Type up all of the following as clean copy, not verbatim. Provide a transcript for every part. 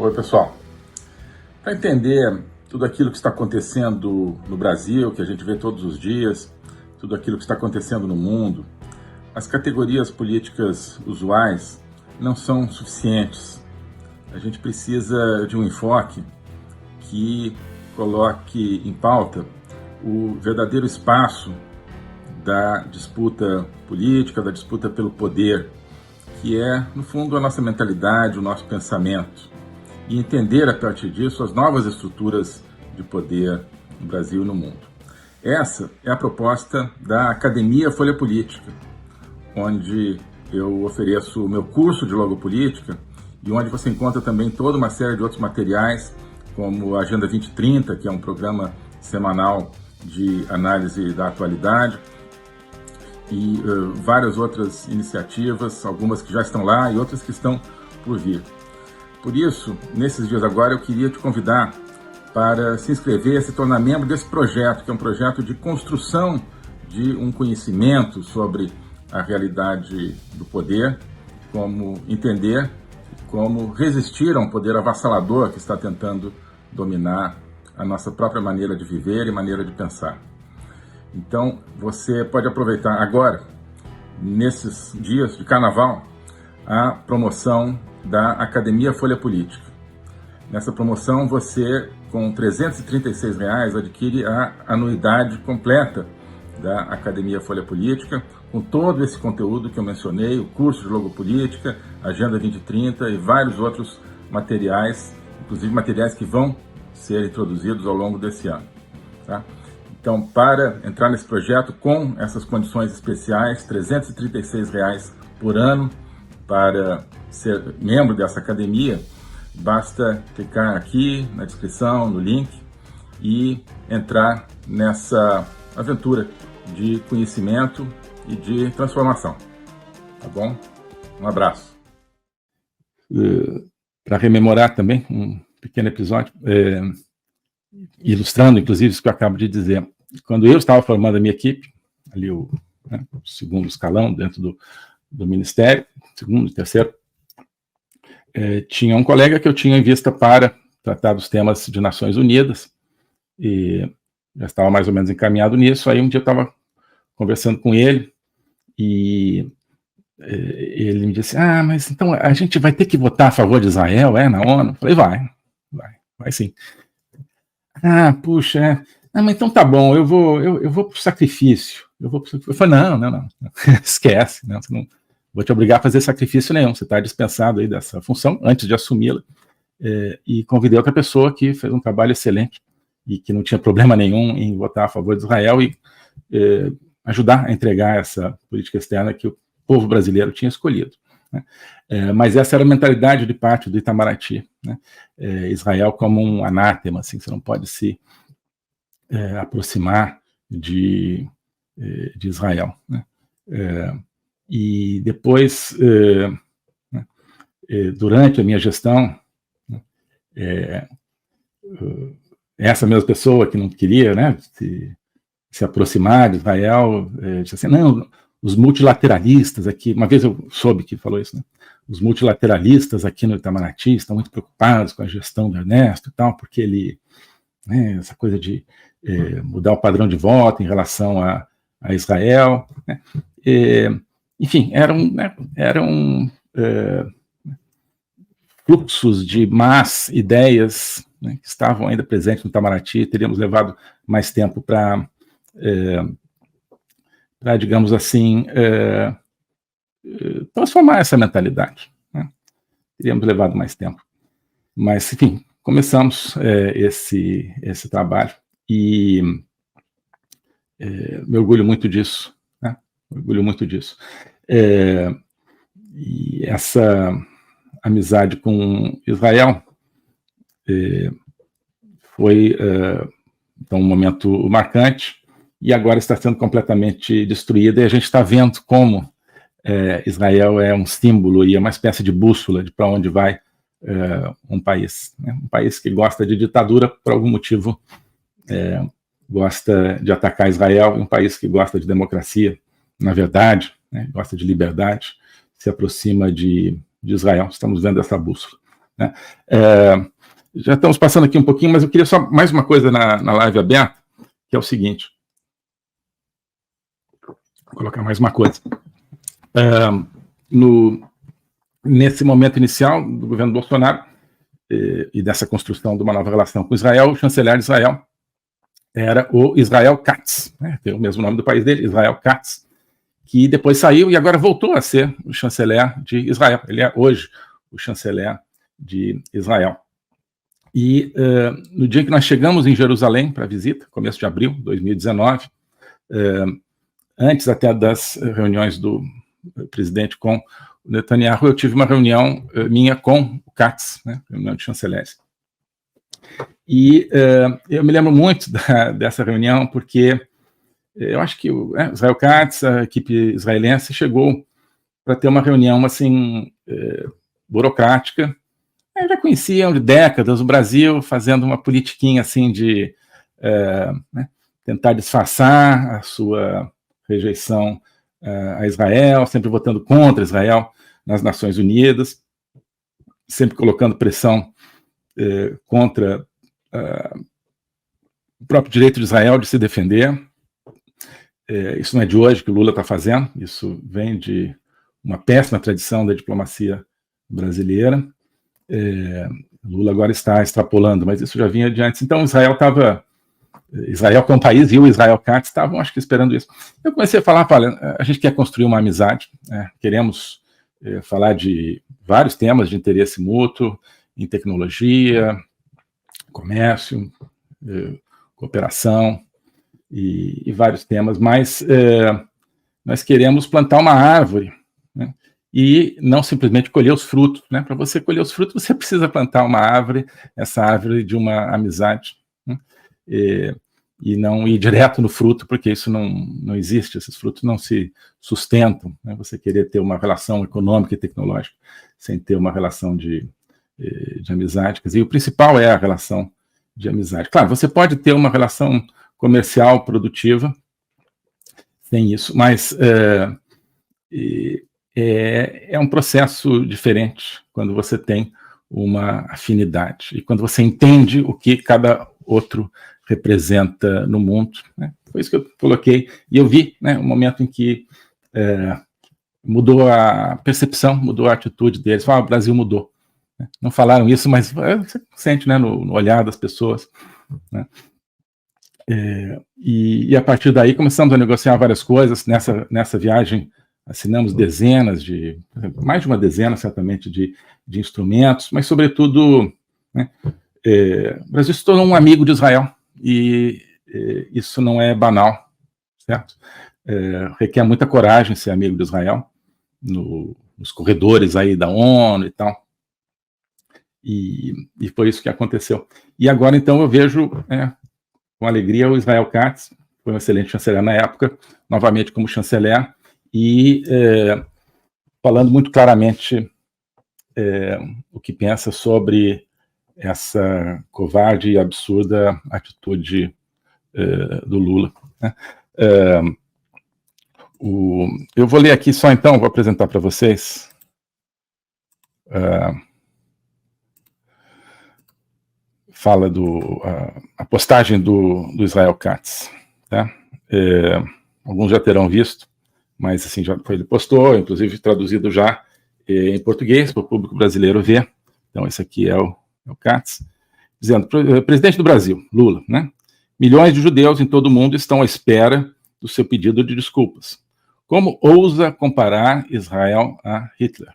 Oi, pessoal. Para entender tudo aquilo que está acontecendo no Brasil, que a gente vê todos os dias, tudo aquilo que está acontecendo no mundo, as categorias políticas usuais não são suficientes. A gente precisa de um enfoque que coloque em pauta o verdadeiro espaço da disputa política, da disputa pelo poder, que é, no fundo, a nossa mentalidade, o nosso pensamento, e entender, a partir disso, as novas estruturas de poder no Brasil e no mundo. Essa é a proposta da Academia Folha Política, onde eu ofereço o meu curso de Logopolítica e onde você encontra também toda uma série de outros materiais, como a Agenda 2030, que é um programa semanal de análise da atualidade, e várias outras iniciativas, algumas que já estão lá e outras que estão por vir. Por isso, nesses dias agora, eu queria te convidar para se inscrever, se tornar membro desse projeto, que é um projeto de construção de um conhecimento sobre a realidade do poder, como entender, como resistir a um poder avassalador que está tentando dominar a nossa própria maneira de viver e maneira de pensar. Então, você pode aproveitar agora, nesses dias de carnaval, a promoção da Academia Folha Política. Nessa promoção, você, com R$ 336, adquire a anuidade completa da Academia Folha Política, com todo esse conteúdo que eu mencionei, o curso de Logopolítica, Agenda 2030 e vários outros materiais, inclusive materiais que vão ser introduzidos ao longo desse ano. Tá? Então, para entrar nesse projeto com essas condições especiais, R$ 336 por ano, para ser membro dessa academia, basta clicar aqui na descrição, no link, e entrar nessa aventura de conhecimento e de transformação. Tá bom? Um abraço. Para rememorar também um pequeno episódio, ilustrando, inclusive, isso que eu acabo de dizer. Quando eu estava formando a minha equipe, ali o segundo escalão dentro do Ministério, segundo e terceiro, tinha um colega que eu tinha em vista para tratar dos temas de Nações Unidas, e já estava mais ou menos encaminhado nisso. Aí um dia eu estava conversando com ele, e ele me disse: mas então a gente vai ter que votar a favor de Israel, na ONU? Eu falei: vai sim. Puxa, mas então tá bom, eu vou pro sacrifício. Eu falei: não, esquece, não vou te obrigar a fazer sacrifício nenhum, você está dispensado aí dessa função antes de assumi-la. E convidei outra pessoa que fez um trabalho excelente e que não tinha problema nenhum em votar a favor de Israel e ajudar a entregar essa política externa que o povo brasileiro tinha escolhido. Né? Mas essa era a mentalidade de parte do Itamaraty, né? Israel como um anátema, assim, você não pode se aproximar de Israel. Né? E depois, durante a minha gestão, essa mesma pessoa que não queria, né, se aproximar de Israel, disse assim: não, os multilateralistas aqui, uma vez eu soube que falou isso, né, os multilateralistas aqui no Itamaraty estão muito preocupados com a gestão do Ernesto e tal, porque ele, né, essa coisa de mudar o padrão de voto em relação a Israel, né, enfim, eram fluxos de más ideias, né, que estavam ainda presentes no Itamaraty. Teríamos levado mais tempo para, digamos assim, transformar essa mentalidade. Né? Teríamos levado mais tempo. Mas, enfim, começamos esse trabalho e me orgulho muito disso. Né? Me orgulho muito disso. E essa amizade com Israel foi então, um momento marcante, e agora está sendo completamente destruída, e a gente está vendo como Israel é um símbolo e é uma espécie de bússola de para onde vai um país. Né? Um país que gosta de ditadura, por algum motivo, gosta de atacar Israel, e um país que gosta de democracia, na verdade, né, gosta de liberdade, se aproxima de Israel. Estamos vendo essa bússola. né? Já estamos passando aqui um pouquinho, mas eu queria só mais uma coisa na live aberta, que é o seguinte. Vou colocar mais uma coisa. Nesse momento inicial do governo Bolsonaro e dessa construção de uma nova relação com Israel, o chanceler de Israel era o Israel Katz, né? Tem o mesmo nome do país dele, Israel Katz, que depois saiu e agora voltou a ser o chanceler de Israel. Ele é hoje o chanceler de Israel. E no dia que nós chegamos em Jerusalém para a visita, começo de abril de 2019, antes até das reuniões do presidente com o Netanyahu, eu tive uma reunião minha com o Katz, né, reunião de chanceleres. E eu me lembro muito dessa reunião, porque eu acho que o Israel Katz, a equipe israelense, chegou para ter uma reunião assim, burocrática. Já conheciam de décadas o Brasil fazendo uma politiquinha assim de né, tentar disfarçar a sua rejeição a Israel, sempre votando contra Israel nas Nações Unidas, sempre colocando pressão contra o próprio direito de Israel de se defender. Isso não é de hoje que o Lula está fazendo, isso vem de uma péssima tradição da diplomacia brasileira. Lula agora está extrapolando, mas isso já vinha de antes. Então Israel, que é um país, e o Israel Katz estavam, acho que, esperando isso. Eu comecei a falar, olha, a gente quer construir uma amizade, queremos falar de vários temas de interesse mútuo, em tecnologia, comércio, cooperação e vários temas, mas nós queremos plantar uma árvore, né, e não simplesmente colher os frutos, né? Para você colher os frutos, você precisa plantar uma árvore, essa árvore de uma amizade, né? E não ir direto no fruto, porque isso não existe, esses frutos não se sustentam, né? Você querer ter uma relação econômica e tecnológica sem ter uma relação de amizade, quer dizer, o principal é a relação de amizade. Claro, você pode ter uma relação comercial produtiva sem isso, mas é um processo diferente quando você tem uma afinidade e quando você entende o que cada outro representa no mundo, né? Foi isso que eu coloquei, e eu vi, né, um momento em que mudou a percepção, mudou a atitude deles. O Brasil mudou, né? Não falaram isso, mas você sente, né, no olhar das pessoas, né? E a partir daí começamos a negociar várias coisas. Nessa viagem assinamos mais de uma dezena, certamente, de instrumentos, mas, sobretudo, né, o Brasil se tornou um amigo de Israel, e isso não é banal, certo? Requer muita coragem ser amigo de Israel, nos corredores aí da ONU e tal, e foi isso que aconteceu. E agora, então, eu vejo com alegria o Israel Katz, foi um excelente chanceler na época, novamente como chanceler, e falando muito claramente o que pensa sobre essa covarde e absurda atitude do Lula, né? Eu vou ler aqui só, então, vou apresentar para vocês fala a postagem do Israel Katz, tá? Alguns já terão visto, mas assim, ele postou, inclusive traduzido já em português para o público brasileiro ver. Então esse aqui é o Katz, dizendo: presidente do Brasil, Lula, né? Milhões de judeus em todo o mundo estão à espera do seu pedido de desculpas. Como ousa comparar Israel a Hitler?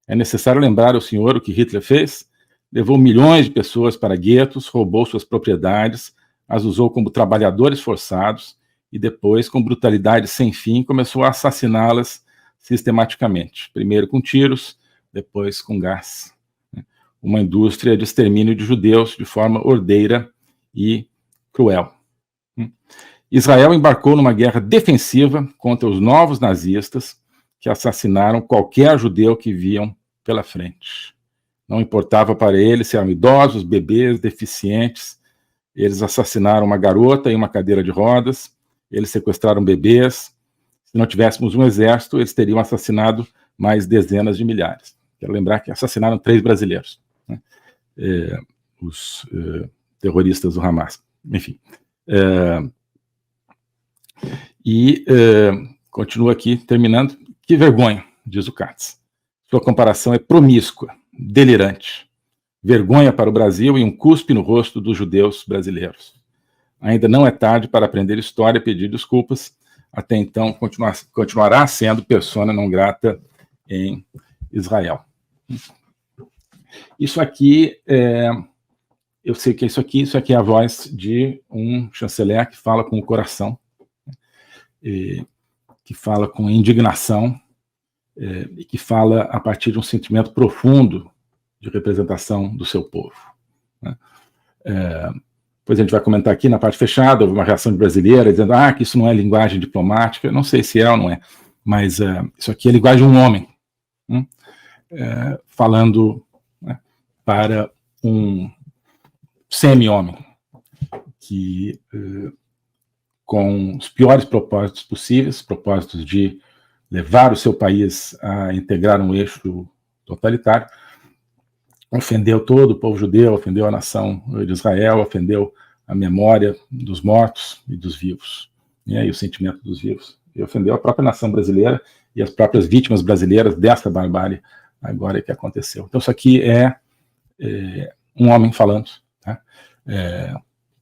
É necessário lembrar ao senhor o que Hitler fez? Levou milhões de pessoas para guetos, roubou suas propriedades, as usou como trabalhadores forçados e depois, com brutalidade sem fim, começou a assassiná-las sistematicamente. Primeiro com tiros, depois com gás. Uma indústria de extermínio de judeus de forma ordeira e cruel. Israel embarcou numa guerra defensiva contra os novos nazistas que assassinaram qualquer judeu que viam pela frente. Não importava para eles se eram idosos, bebês, deficientes. Eles assassinaram uma garota em uma cadeira de rodas, eles sequestraram bebês. Se não tivéssemos um exército, eles teriam assassinado mais dezenas de milhares. Quero lembrar que assassinaram 3 brasileiros. né? Os terroristas do Hamas. Enfim. Continua aqui, terminando. Que vergonha, diz o Katz. Sua comparação é promíscua, delirante. Vergonha para o Brasil e um cuspe no rosto dos judeus brasileiros. Ainda não é tarde para aprender história e pedir desculpas. Até então, continuará sendo persona não grata em Israel. Isso aqui, eu sei que isso aqui é a voz de um chanceler que fala com o coração, que fala com indignação, e que fala a partir de um sentimento profundo de representação do seu povo, né? Depois a gente vai comentar aqui na parte fechada, houve uma reação de brasileira dizendo que isso não é linguagem diplomática. Eu não sei se é ou não é, mas isso aqui é linguagem de um homem, falando, né, para um semi-homem que, com os piores propósitos possíveis, propósitos de levar o seu país a integrar um eixo totalitário, ofendeu todo o povo judeu, ofendeu a nação de Israel, ofendeu a memória dos mortos e dos vivos, né, e o sentimento dos vivos, e ofendeu a própria nação brasileira e as próprias vítimas brasileiras dessa barbárie agora que aconteceu. Então isso aqui é um homem falando, tá?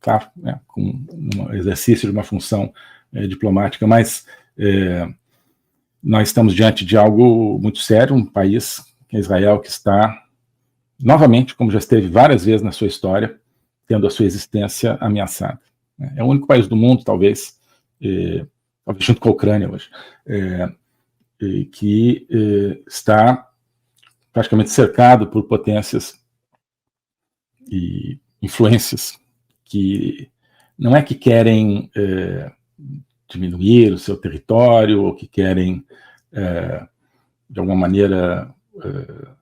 Claro, né, com um exercício de uma função diplomática, mas nós estamos diante de algo muito sério, um país, Israel, que está novamente, como já esteve várias vezes na sua história, tendo a sua existência ameaçada. É o único país do mundo, talvez junto com a Ucrânia hoje, que está praticamente cercado por potências e influências que não é que querem diminuir o seu território ou que querem, de alguma maneira,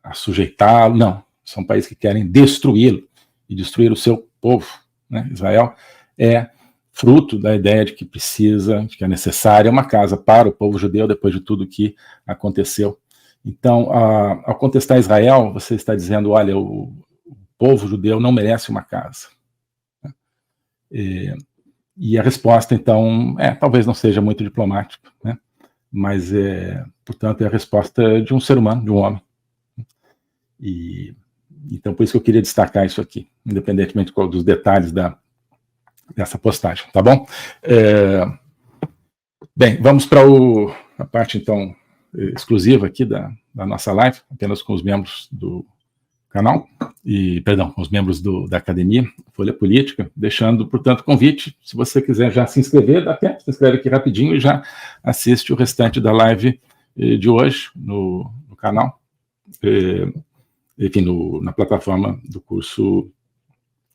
assujeitá-lo, não. São países que querem destruí-lo e destruir o seu povo, né? Israel é fruto da ideia de que de que é necessária uma casa para o povo judeu depois de tudo que aconteceu. Então, ao contestar Israel, você está dizendo, olha, o povo judeu não merece uma casa. E a resposta, então, talvez não seja muito diplomática, né? Mas, portanto, é a resposta de um ser humano, de um homem. Então, por isso que eu queria destacar isso aqui, independentemente dos detalhes dessa postagem, tá bom? Bem, vamos para a parte, então, exclusiva aqui da nossa live, apenas com os membros do canal, com os membros da Academia Folha Política, deixando, portanto, convite, se você quiser já se inscrever, dá tempo, se inscreve aqui rapidinho e já assiste o restante da live de hoje no canal, enfim, na plataforma do curso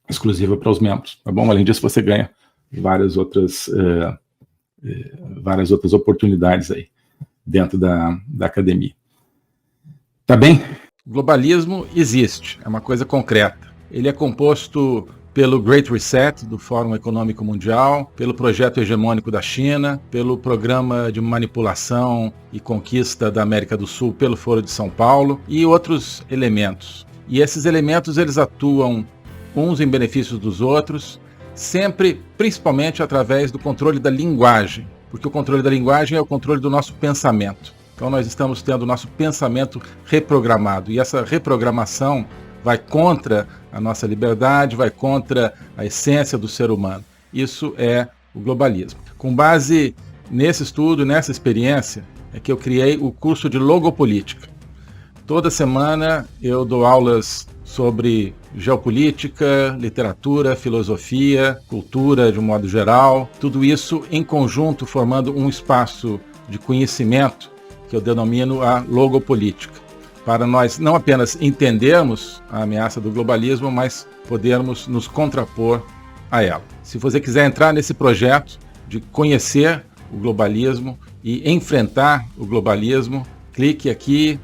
exclusiva para os membros, tá bom? Além disso, você ganha várias outras oportunidades aí dentro da academia. Tá bem? O globalismo existe, é uma coisa concreta. Ele é composto pelo Great Reset do Fórum Econômico Mundial, pelo projeto hegemônico da China, pelo programa de manipulação e conquista da América do Sul pelo Foro de São Paulo e outros elementos. E esses elementos, eles atuam uns em benefício dos outros, sempre, principalmente através do controle da linguagem, porque o controle da linguagem é o controle do nosso pensamento. Então nós estamos tendo o nosso pensamento reprogramado, e essa reprogramação vai contra a nossa liberdade, vai contra a essência do ser humano. Isso é o globalismo. Com base nesse estudo, nessa experiência, é que eu criei o curso de Logopolítica. Toda semana eu dou aulas sobre geopolítica, literatura, filosofia, cultura de um modo geral, tudo isso em conjunto formando um espaço de conhecimento que eu denomino a logopolítica, para nós não apenas entendermos a ameaça do globalismo, mas podermos nos contrapor a ela. Se você quiser entrar nesse projeto de conhecer o globalismo e enfrentar o globalismo, clique aqui.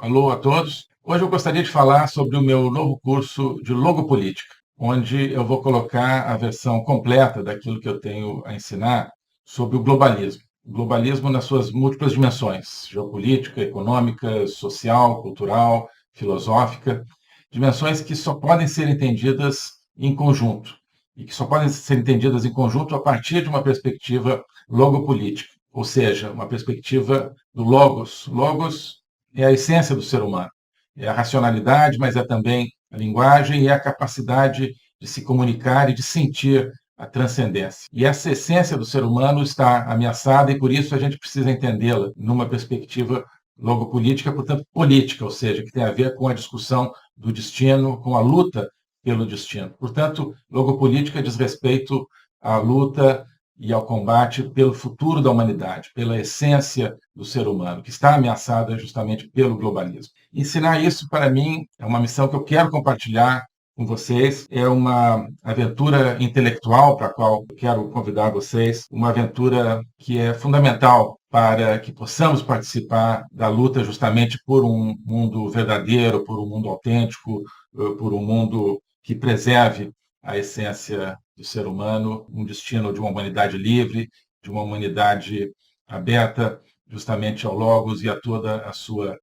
Alô a todos. Hoje eu gostaria de falar sobre o meu novo curso de Logopolítica, onde eu vou colocar a versão completa daquilo que eu tenho a ensinar sobre o globalismo. O globalismo nas suas múltiplas dimensões: geopolítica, econômica, social, cultural, filosófica, dimensões que só podem ser entendidas em conjunto, e que só podem ser entendidas em conjunto a partir de uma perspectiva logopolítica, ou seja, uma perspectiva do logos. Logos é a essência do ser humano. É a racionalidade, mas é também a linguagem e a capacidade de se comunicar e de sentir a transcendência. E essa essência do ser humano está ameaçada e por isso a gente precisa entendê-la numa perspectiva logopolítica, portanto política, ou seja, que tem a ver com a discussão do destino, com a luta pelo destino. Portanto, logopolítica diz respeito à luta e ao combate pelo futuro da humanidade, pela essência do ser humano, que está ameaçada justamente pelo globalismo. Ensinar isso, para mim, é uma missão que eu quero compartilhar com vocês. É uma aventura intelectual para a qual eu quero convidar vocês, uma aventura que é fundamental para que possamos participar da luta justamente por um mundo verdadeiro, por um mundo autêntico, por um mundo que preserve a essência do ser humano, um destino de uma humanidade livre, de uma humanidade aberta justamente ao Logos e a toda a sua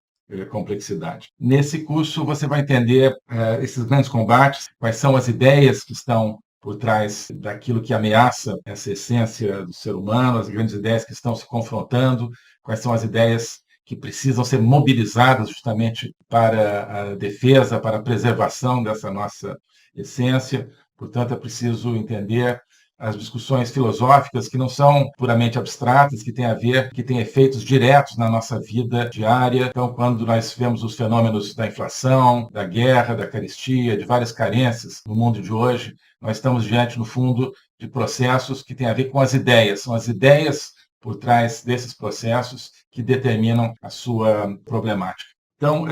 complexidade. Nesse curso você vai entender esses grandes combates, quais são as ideias que estão por trás daquilo que ameaça essa essência do ser humano, as grandes ideias que estão se confrontando, quais são as ideias que precisam ser mobilizadas justamente para a defesa, para a preservação dessa nossa essência. Portanto, é preciso entender as discussões filosóficas que não são puramente abstratas, que têm a ver, que têm efeitos diretos na nossa vida diária. Então, quando nós vemos os fenômenos da inflação, da guerra, da carestia, de várias carências no mundo de hoje, nós estamos diante, no fundo, de processos que têm a ver com as ideias. São as ideias por trás desses processos que determinam a sua problemática. Então,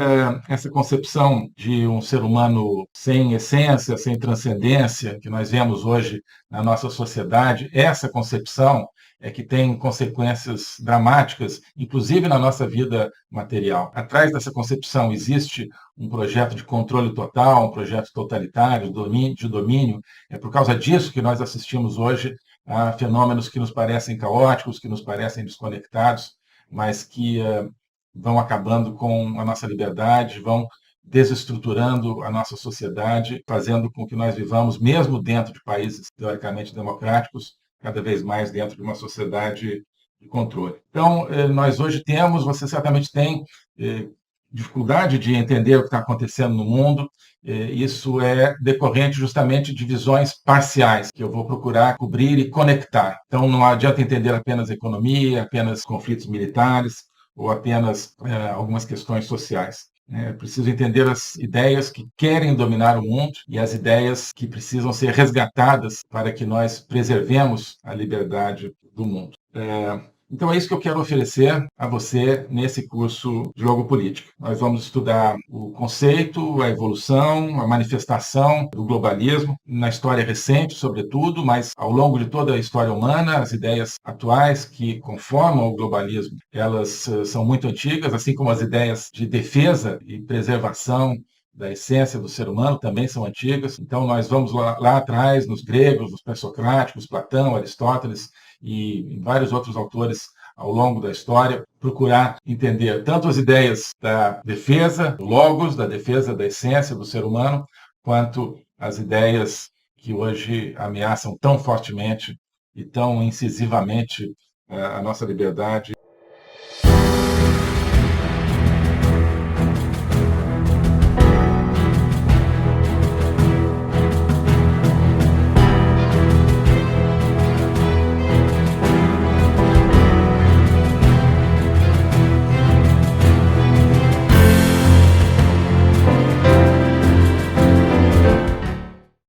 essa concepção de um ser humano sem essência, sem transcendência, que nós vemos hoje na nossa sociedade, essa concepção é que tem consequências dramáticas, inclusive na nossa vida material. Atrás dessa concepção existe um projeto de controle total, um projeto totalitário, de domínio. É por causa disso que nós assistimos hoje a fenômenos que nos parecem caóticos, que nos parecem desconectados, mas que vão acabando com a nossa liberdade, vão desestruturando a nossa sociedade, fazendo com que nós vivamos, mesmo dentro de países teoricamente democráticos, cada vez mais dentro de uma sociedade de controle. Então, nós hoje temos, você certamente tem, dificuldade de entender o que está acontecendo no mundo. Isso é decorrente justamente de visões parciais, que eu vou procurar cobrir e conectar. Então, não adianta entender apenas economia, apenas conflitos militares, ou apenas algumas questões sociais. É preciso entender as ideias que querem dominar o mundo e as ideias que precisam ser resgatadas para que nós preservemos a liberdade do mundo. Então é isso que eu quero oferecer a você nesse curso de Logopolítica. Nós vamos estudar o conceito, a evolução, a manifestação do globalismo na história recente, sobretudo, mas ao longo de toda a história humana, as ideias atuais que conformam o globalismo, elas são muito antigas, assim como as ideias de defesa e preservação da essência do ser humano também são antigas. Então nós vamos lá atrás, nos gregos, nos pré-socráticos, Platão, Aristóteles, e vários outros autores ao longo da história, procurar entender tanto as ideias da defesa do logos, da defesa da essência do ser humano, quanto as ideias que hoje ameaçam tão fortemente e tão incisivamente a nossa liberdade